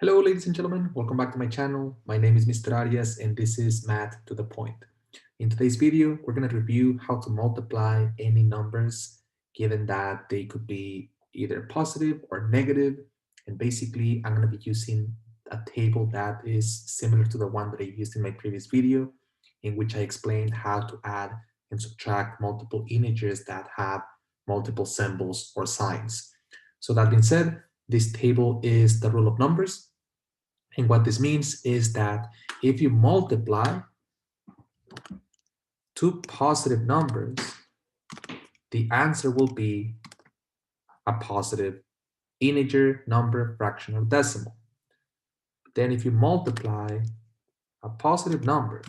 Hello, ladies and gentlemen. Welcome back to my channel. My name is Mr. Arias, and this is Math to the Point. In today's video, we're going to review how to multiply any numbers, given that they could be either positive or negative. And basically, I'm going to be using a table that is similar to the one that I used in my previous video, in which I explained how to add and subtract multiple integers that have multiple symbols or signs. So that being said, this table is the rule of numbers. And what this means is that if you multiply two positive numbers, the answer will be a positive integer, number, fraction, or decimal. Then if you multiply a positive number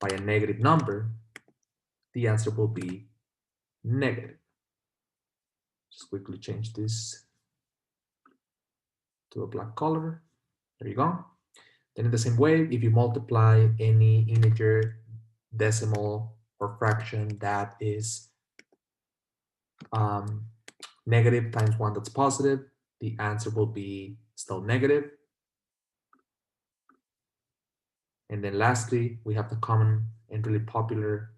by a negative number, the answer will be negative. Just quickly change this to a black color. There you go. Then in the same way, if you multiply any integer, decimal, or fraction that is negative times one that's positive, the answer will be still negative. And then lastly, we have the common and really popular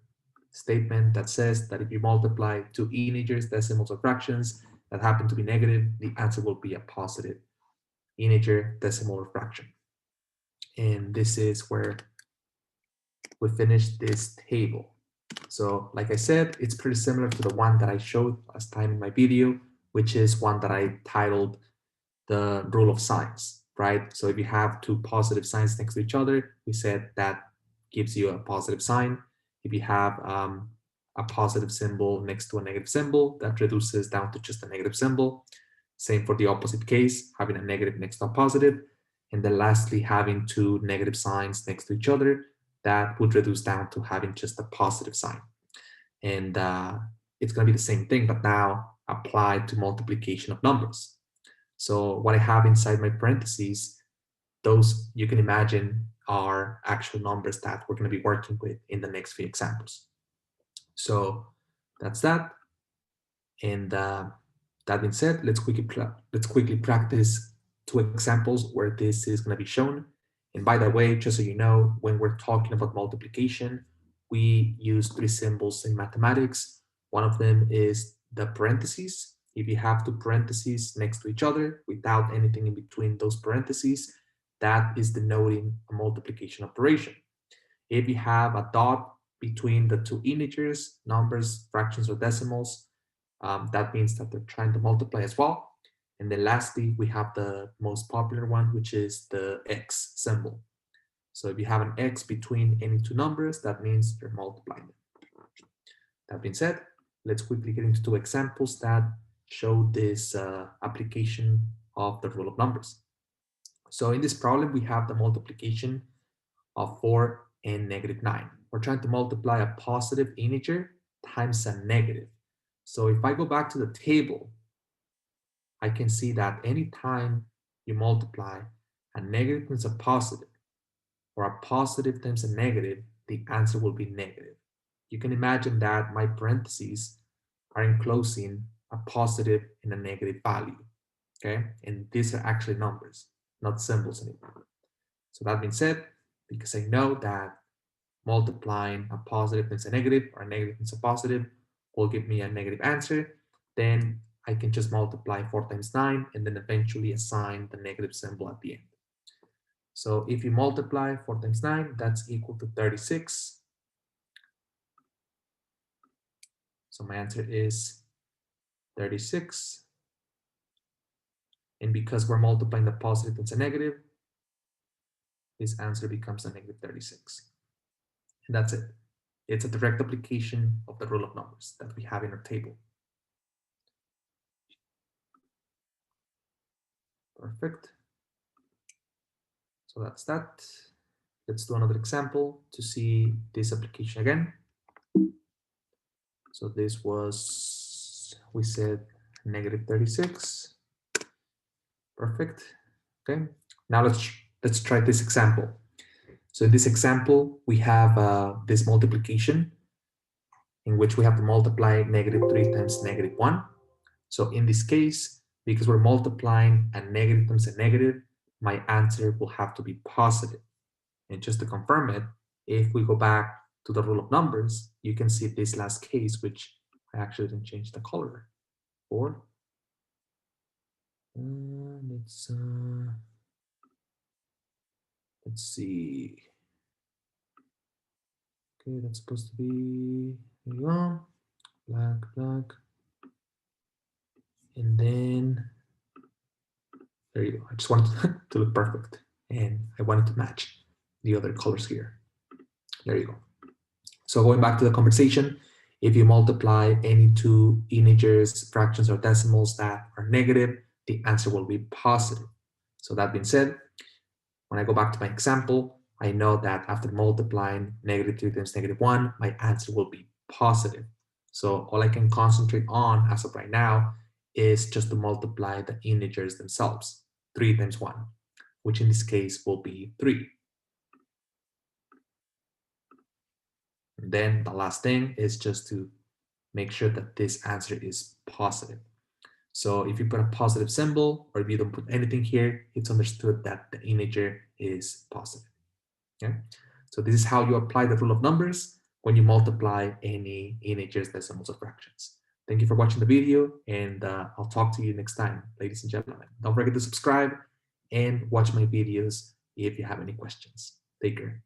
statement that says that if you multiply two integers, decimals, or fractions that happen to be negative, the answer will be a positive integer, decimal, or fraction. And this is where we finish this table. So like I said, it's pretty similar to the one that I showed last time in my video, which is one that I titled the rule of signs, right? So if you have two positive signs next to each other, we said that gives you a positive sign. If you have a positive symbol next to a negative symbol, that reduces down to just a negative symbol. Same for the opposite case, having a negative next to a positive. And then lastly, having two negative signs next to each other, that would reduce down to having just a positive sign. And it's going to be the same thing, but now applied to multiplication of numbers. So what I have inside my parentheses, those you can imagine are actual numbers that we're going to be working with in the next few examples. So that's that. And that being said, let's quickly practice two examples where this is going to be shown. And by the way, just so you know, when we're talking about multiplication, we use three symbols in mathematics. One of them is the parentheses. If you have two parentheses next to each other without anything in between those parentheses, that is denoting a multiplication operation. If you have a dot between the two integers, numbers, fractions, or decimals, that means that they're trying to multiply as well. And then lastly, we have the most popular one, which is the X symbol. So if you have an X between any two numbers, that means you're multiplying them. That being said, let's quickly get into two examples that show this application of the rule of numbers. So in this problem, we have the multiplication of 4 and negative 9. We're trying to multiply a positive integer times a negative. So if I go back to the table, I can see that anytime you multiply a negative times a positive or a positive times a negative, the answer will be negative. You can imagine that my parentheses are enclosing a positive and a negative value, okay? And these are actually numbers, not symbols anymore. So that being said, because I know that multiplying a positive times a negative or a negative times a positive will give me a negative answer, then I can just multiply 4 times 9 and then eventually assign the negative symbol at the end. So if you multiply 4 times 9, that's equal to 36. So my answer is 36. And because we're multiplying the positive times a negative, this answer becomes a negative 36. And that's it. It's a direct application of the rule of numbers that we have in our table. Perfect. So that's that. Let's do another example to see this application again. So this was, we said negative 36. Perfect. Okay. Now let's try this example. So in this example, we have this multiplication in which we have to multiply negative 3 times negative 1. So in this case, because we're multiplying a negative times a negative, my answer will have to be positive. And just to confirm it, if we go back to the rule of numbers, you can see this last case, which I actually didn't change the color for. Let's see. Okay, that's supposed to be, there you go, black, and then there you go. I just wanted to look perfect, and I wanted to match the other colors here. There you go. So going back to the conversation, if you multiply any two integers, fractions, or decimals that are negative, the answer will be positive. So that being said, when I go back to my example, I know that after multiplying -3 times -1, my answer will be positive. So all I can concentrate on as of right now is just to multiply the integers themselves, 3 times 1, which in this case will be 3. And then the last thing is just to make sure that this answer is positive. So if you put a positive symbol, or if you don't put anything here, it's understood that the integer is positive. Okay? So this is how you apply the rule of numbers when you multiply any integers, decimals, or fractions. Thank you for watching the video, and I'll talk to you next time, ladies and gentlemen. Don't forget to subscribe and watch my videos if you have any questions. Take care.